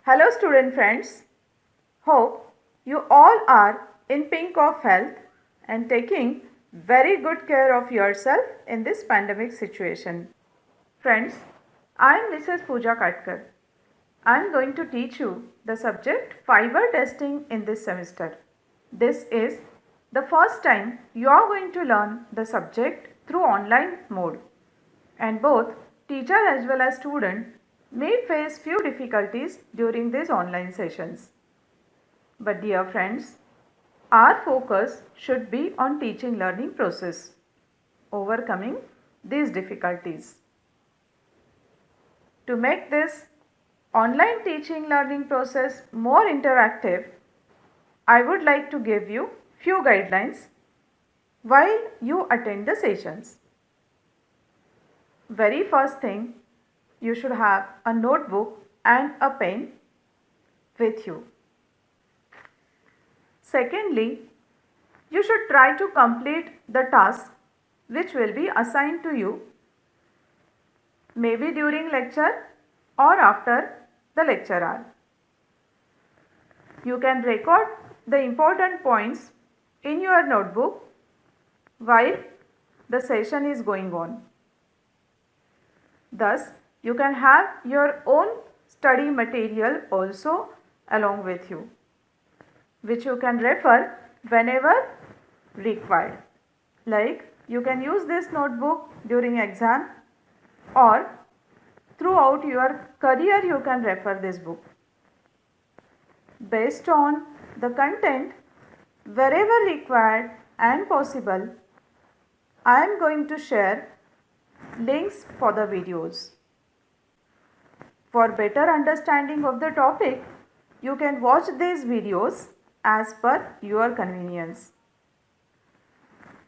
Hello student friends, hope you all are in pink of health and taking very good care of yourself in this pandemic situation. Friends, I am Mrs. Pooja Katkar. I am going to teach you the subject fiber testing in this semester. This is the first time you are going to learn the subject through online mode, and both teacher as well as student may face few difficulties during these online sessions. But dear friends, our focus should be on teaching learning process, overcoming these difficulties. To make this online teaching learning process more interactive, I would like to give you few guidelines while you attend the sessions. Very first thing, you should have a notebook and a pen with you. Secondly, you should try to complete the task which will be assigned to you, maybe during lecture or after the lecture hour. You can record the important points in your notebook while the session is going on. Thus, you can have your own study material also along with you, which you can refer whenever required. Like, you can use this notebook during exam, or throughout your career you can refer this book. Based on the content, wherever required and possible, I am going to share links for the videos. For better understanding of the topic, you can watch these videos as per your convenience.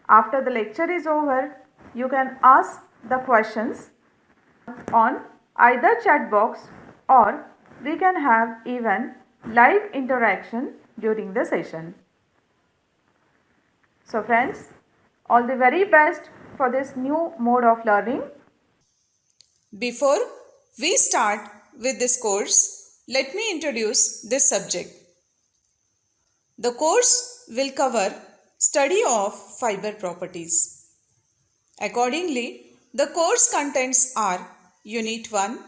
After the lecture is over, you can ask the questions on either chat box, or we can have even live interaction during the session. So friends, all the very best for this new mode of learning. Before we start with this course, let me introduce this subject. The course will cover study of fiber properties. Accordingly, the course contents are Unit 1,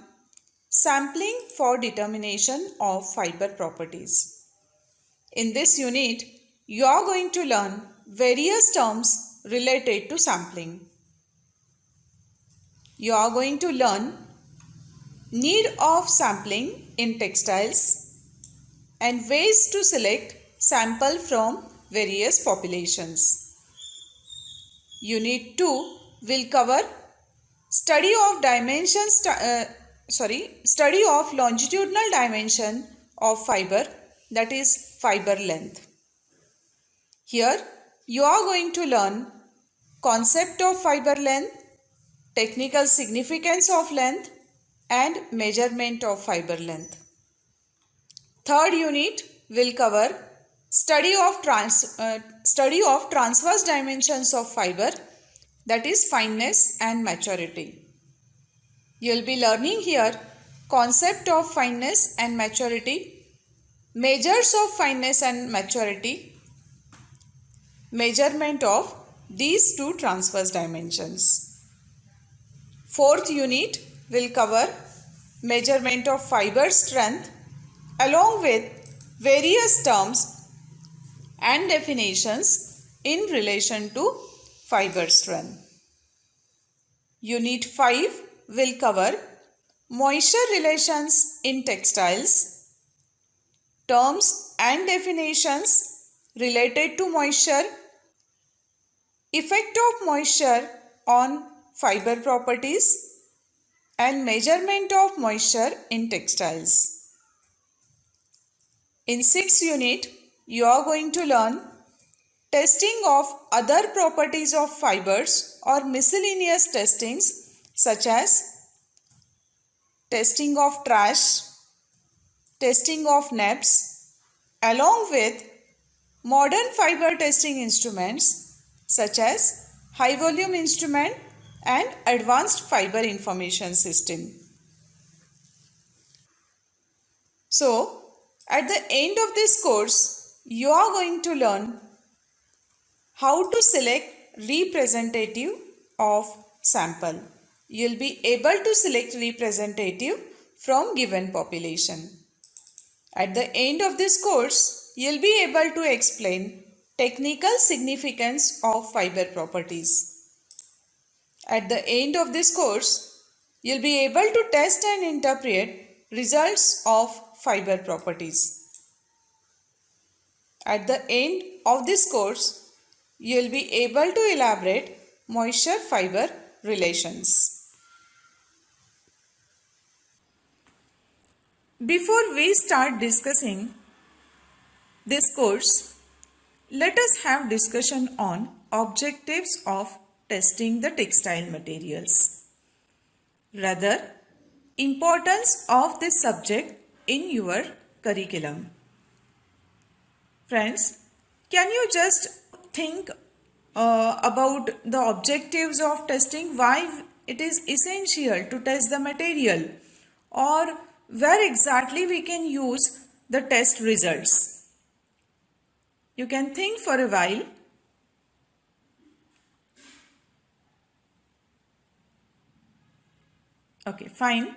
Sampling for Determination of Fiber Properties. In this unit, you are going to learn various terms related to sampling. You are going to learn need of sampling in textiles and ways to select sample from various populations. Unit 2 will cover study of study of longitudinal dimension of fiber, that is fiber length. Here you are going to learn concept of fiber length, technical significance of length and measurement of fiber length. Third unit will cover study of transverse dimensions of fiber, that is fineness and maturity. You will be learning here concept of fineness and maturity, measures of fineness and maturity, measurement of these two transverse dimensions. Fourth unit will cover measurement of fiber strength along with various terms and definitions in relation to fiber strength. Unit 5 will cover moisture relations in textiles, terms and definitions related to moisture, effect of moisture on fiber properties and measurement of moisture in textiles. In 6th unit, you are going to learn testing of other properties of fibers or miscellaneous testings such as testing of trash, testing of NEPs, along with modern fiber testing instruments such as high volume instrument and advanced fiber information system. So, at the end of this course, you are going to learn how to select representative of sample. You'll be able to select representative from given population. At the end of this course, you'll be able to explain technical significance of fiber properties. At the end of this course, you'll be able to test and interpret results of fiber properties. At the end of this course, you'll be able to elaborate moisture-fiber relations. Before we start discussing this course, let us have discussion on objectives of testing the textile materials. Rather, importance of this subject in your curriculum. Friends, can you just think about the objectives of testing, why it is essential to test the material, or where exactly we can use the test results? You can think for a while. Okay, fine.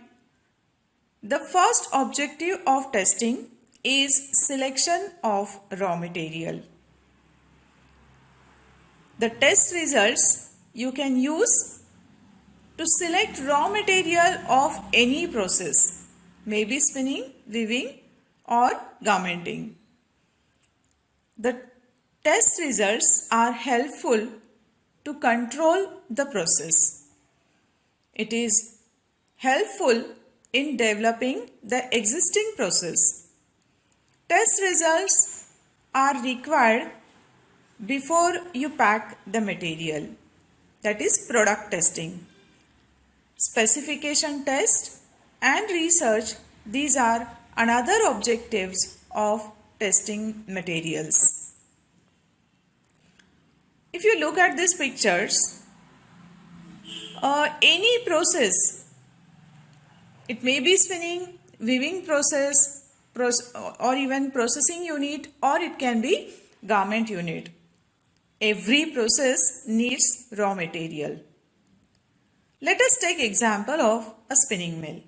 The first objective of testing is selection of raw material. The test results you can use to select raw material of any process, maybe spinning, weaving or garmenting. The test results are helpful to control the process. It is helpful in developing the existing process. Test results are required before you pack the material, that is product testing. Specification test and research, these are another objectives of testing materials. If you look at these pictures, any process, it may be spinning, weaving process, or even processing unit, or it can be garment unit. Every process needs raw material. Let us take example of a spinning mill.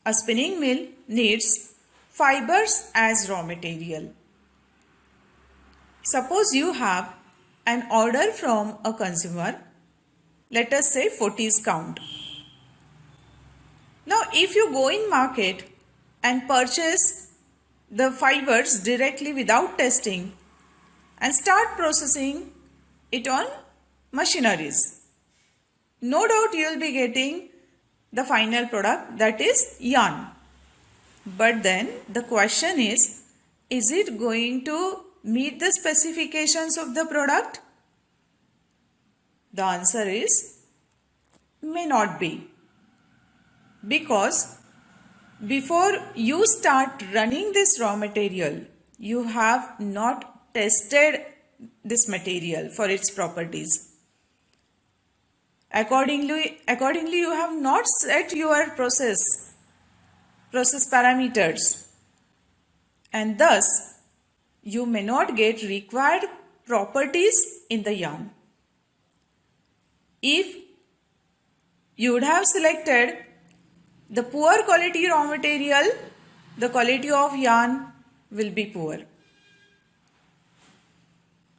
A spinning mill needs fibers as raw material. Suppose you have an order from a consumer, let us say 40s count. Now if you go in market and purchase the fibers directly without testing and start processing it on machineries, no doubt you will be getting the final product, that is yarn. But then the question is it going to meet the specifications of the product? The answer is may not be. Because before you start running this raw material, you have not tested this material for its properties. Accordingly, you have not set your process parameters, and thus you may not get required properties in the yarn. If you would have selected the poor quality raw material, the quality of yarn will be poor.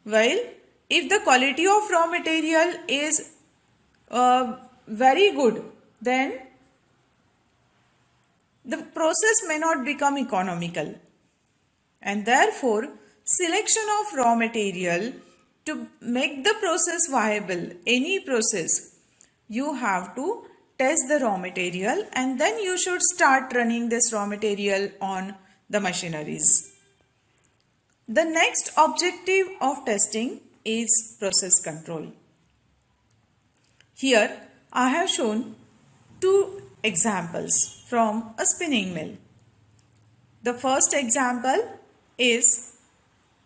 While if the quality of raw material is very good, then the process may not become economical. And therefore, selection of raw material to make the process viable, any process, you have to test the raw material and then you should start running this raw material on the machineries. The next objective of testing is process control. Here I have shown two examples from a spinning mill. The first example is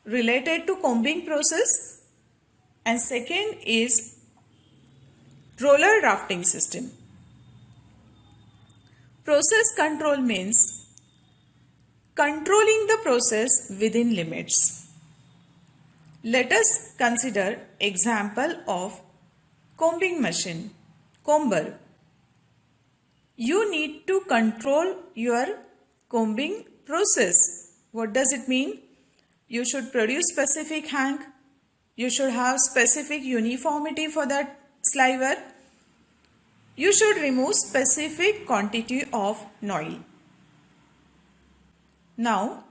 related to combing process and second is roller drafting system. Process control means controlling the process within limits. Let us consider example of combing machine, comber. You need to control your combing process. What does it mean? You should produce specific hang. You should have specific uniformity for that sliver. You should remove specific quantity of noil. Now,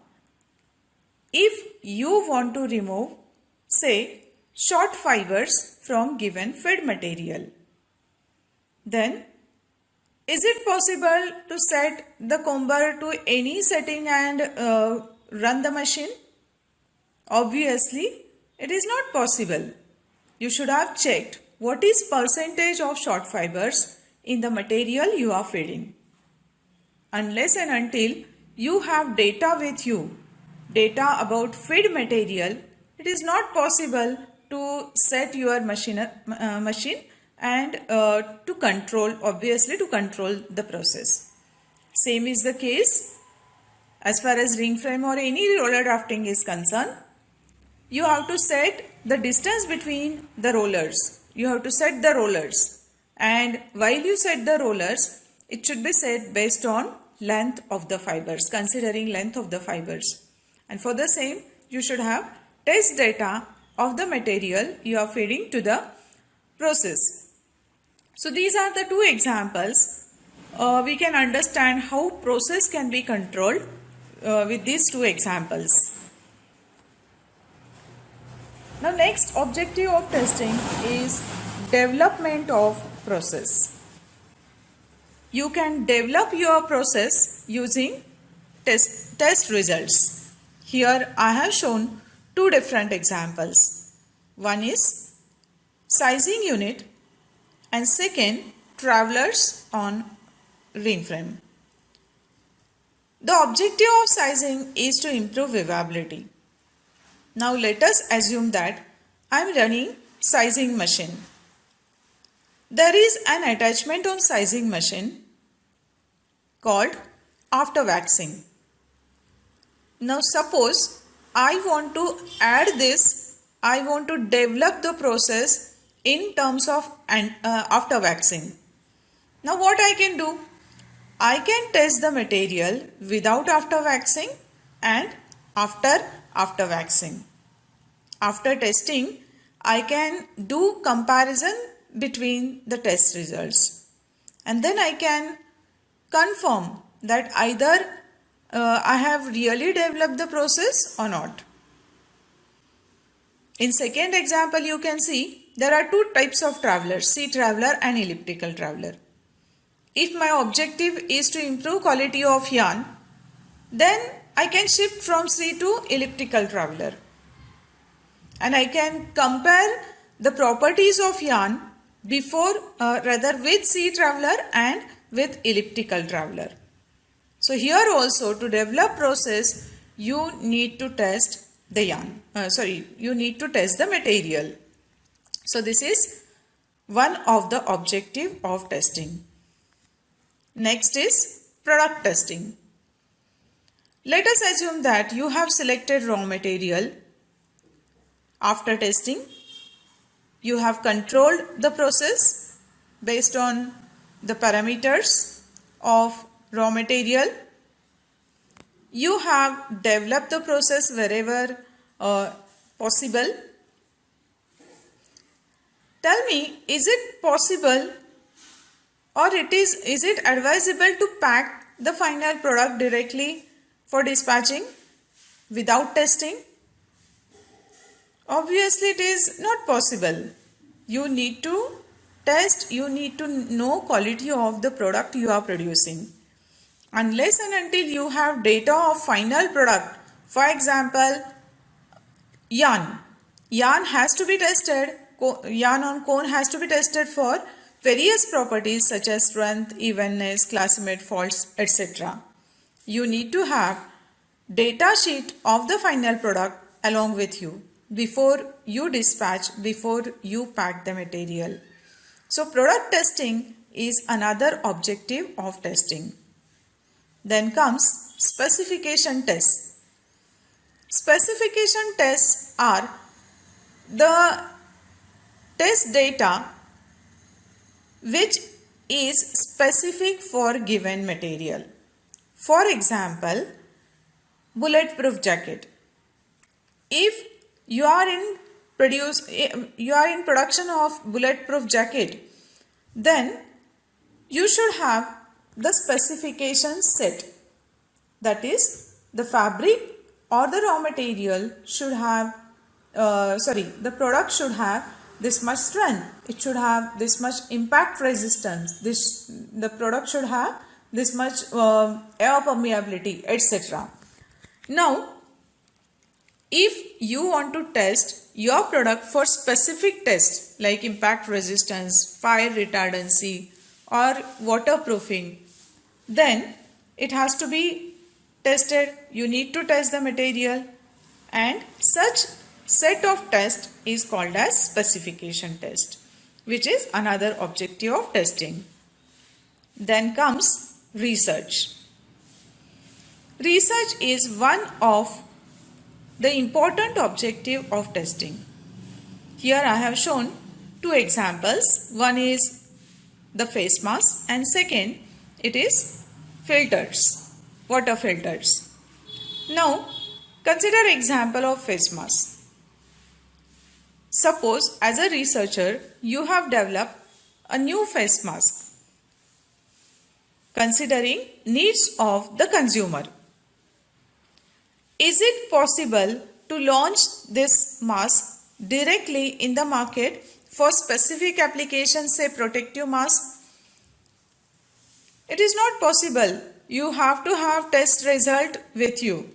if you want to remove, say, short fibers from given feed material, then is it possible to set the comber to any setting and run the machine? Obviously, it is not possible. You should have checked what is percentage of short fibers in the material you are feeding. Unless and until you have data with you, data about feed material, it is not possible to set your machine and to control, obviously to control the process. Same is the case as far as ring frame or any roller drafting is concerned. You have to set the distance between the rollers. You have to set the rollers, and while you set the rollers, it should be set based on length of the fibers, considering length of the fibers. And for the same, you should have test data of the material you are feeding to the process. So these are the two examples. We can understand how process can be controlled with these two examples. Now next objective of testing is development of process. You can develop your process using test results. Here I have shown two different examples. One is sizing unit and second travelers on ring frame. The objective of sizing is to improve weavability. Now let us assume that I am running sizing machine. There is an attachment on sizing machine called after waxing. Now suppose I want to add this, I want to develop the process in terms of after waxing. Now what I can do? I can test the material without after waxing and after waxing. After testing, I can do comparison between the test results, and then I can confirm that either I have really developed the process or not. In second example, you can see there are two types of travelers, C traveler and elliptical traveler. If my objective is to improve quality of yarn, then I can shift from C to elliptical traveler, and I can compare the properties of yarn before with C traveler and with elliptical traveler. So here also, to develop process, you need to test the yarn. You need to test the material. So this is one of the objective of testing. Next is product testing. Let us assume that you have selected raw material. After testing, you have controlled the process based on the parameters of raw material. You have developed the process wherever possible. Tell me, is it possible or is it advisable to pack the final product directly for dispatching without testing? Obviously, it is not possible. You need to test, you need to know quality of the product you are producing. Unless and until you have data of final product, for example, yarn has to be tested, yarn on cone has to be tested for various properties such as strength, evenness, classimate faults, etc. You need to have data sheet of the final product along with you before you dispatch, before you pack the material. So product testing is another objective of testing. Then comes specification tests. Specification tests are the test data which is specific for given material. For example, bulletproof jacket. If you are in production of bulletproof jacket, then you should have the specifications set. That is, the fabric or the raw material should have, the product should have this much strength. It should have this much impact resistance. The product should have this much air permeability, etc. Now, if you want to test your product for specific tests like impact resistance, fire retardancy, or waterproofing, then it has to be tested. You need to test the material, and such set of test is called as specification test, which is another objective of testing. Then comes research. Research is one of the important objective of testing. Here I have shown two examples. One is the face mask and second it is filters, water filters. Now consider example of face mask. Suppose as a researcher you have developed a new face mask considering needs of the consumer. Is it possible to launch this mask directly in the market for specific applications, say protective mask? It is not possible. You have to have test result with you.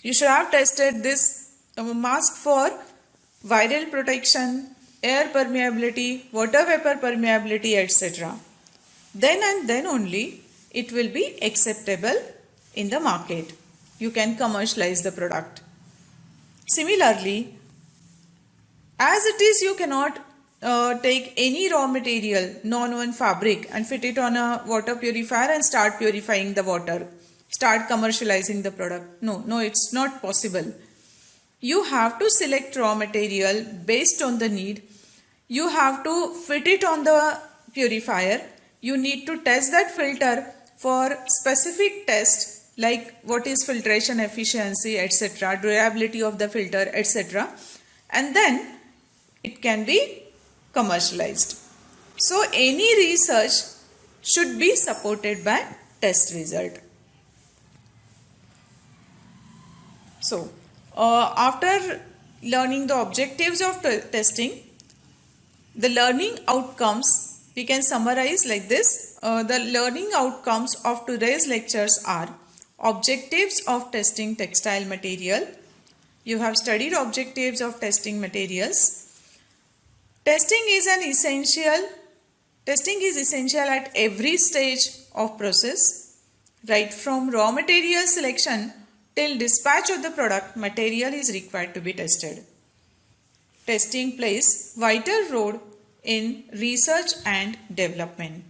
You should have tested this mask for viral protection, air permeability, water vapor permeability, etc. Then and then only it will be acceptable in the market. You can commercialize the product. Similarly, as it is, you cannot take any raw material, non-woven fabric, and fit it on a water purifier and start purifying the water, start commercializing the product. No, it's not possible. You have to select raw material based on the need. You have to fit it on the purifier. You need to test that filter for specific tests like what is filtration efficiency, etc., durability of the filter, etc. And then it can be commercialized. So any research should be supported by test result. So after learning the objectives of testing, the learning outcomes we can summarize like this. The learning outcomes of today's lectures are objectives of testing textile material. You have studied objectives of testing materials. Testing is essential at every stage of process. Right from raw material selection till dispatch of the product, material is required to be tested. Testing plays vital role in research and development.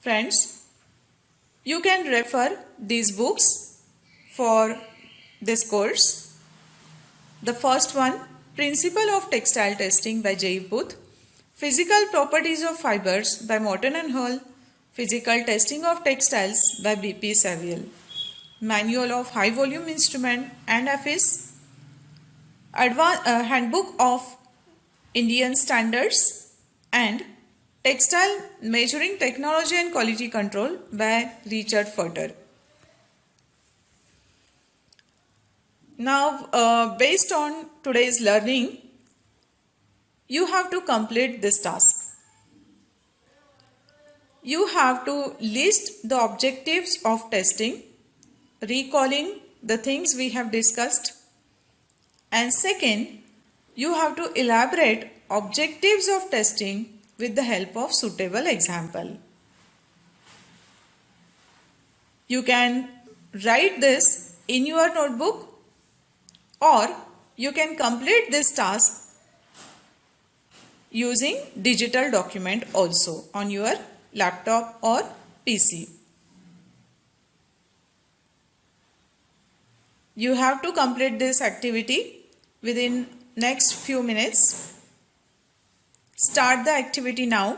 Friends, you can refer these books for this course. The first one, Principle of Textile Testing by J.F. Booth, Physical Properties of Fibers by Morton and Hall, Physical Testing of Textiles by B.P. Saviel, Manual of High Volume Instrument and AFIS, Handbook of Indian Standards, and Textile Measuring Technology and Quality Control by Richard Furter. Now, based on today's learning, you have to complete this task. You have to list the objectives of testing, recalling the things we have discussed. And second, you have to elaborate objectives of testing with the help of suitable example. You can write this in your notebook, or you can complete this task using digital document also on your laptop or PC. You have to complete this activity within next few minutes. Start the activity now.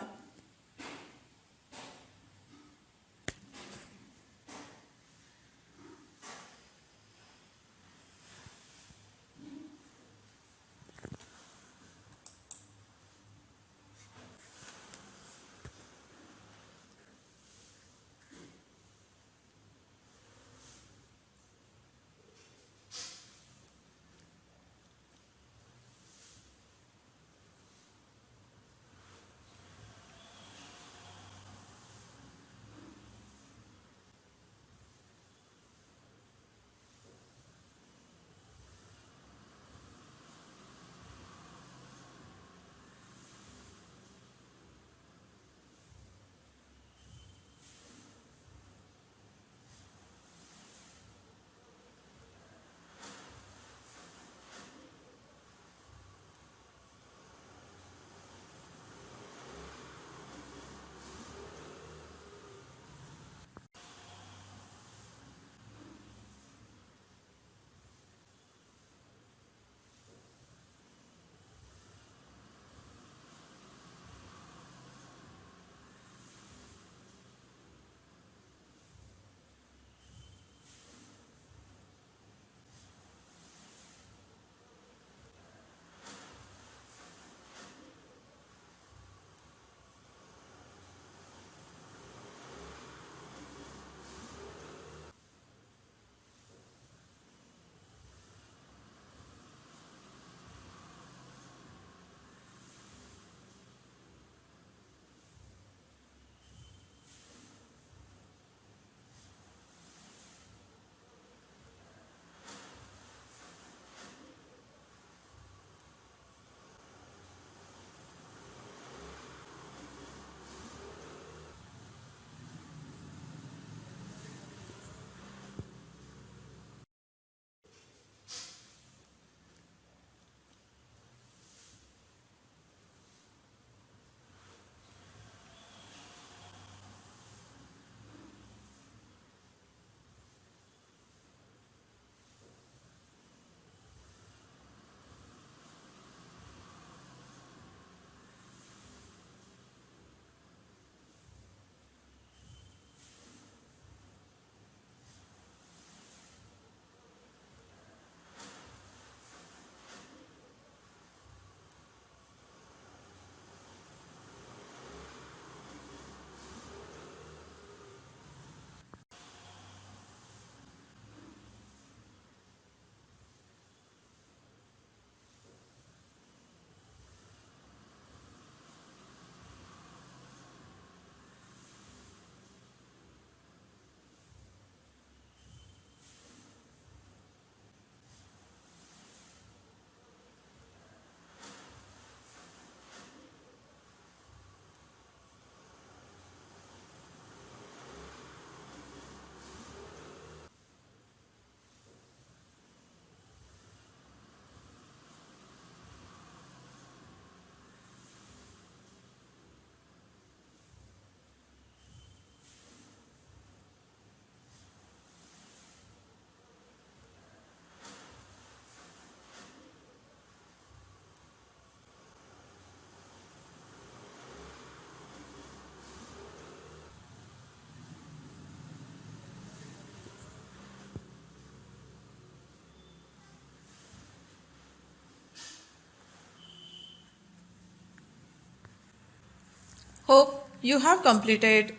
Hope you have completed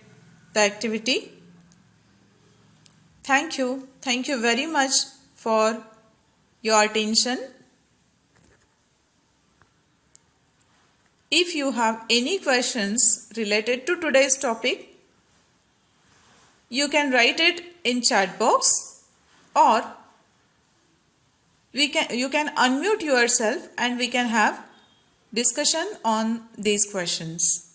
the activity. Thank you. Thank you very much for your attention. If you have any questions related to today's topic, you can write it in chat box, or you can unmute yourself and we can have discussion on these questions.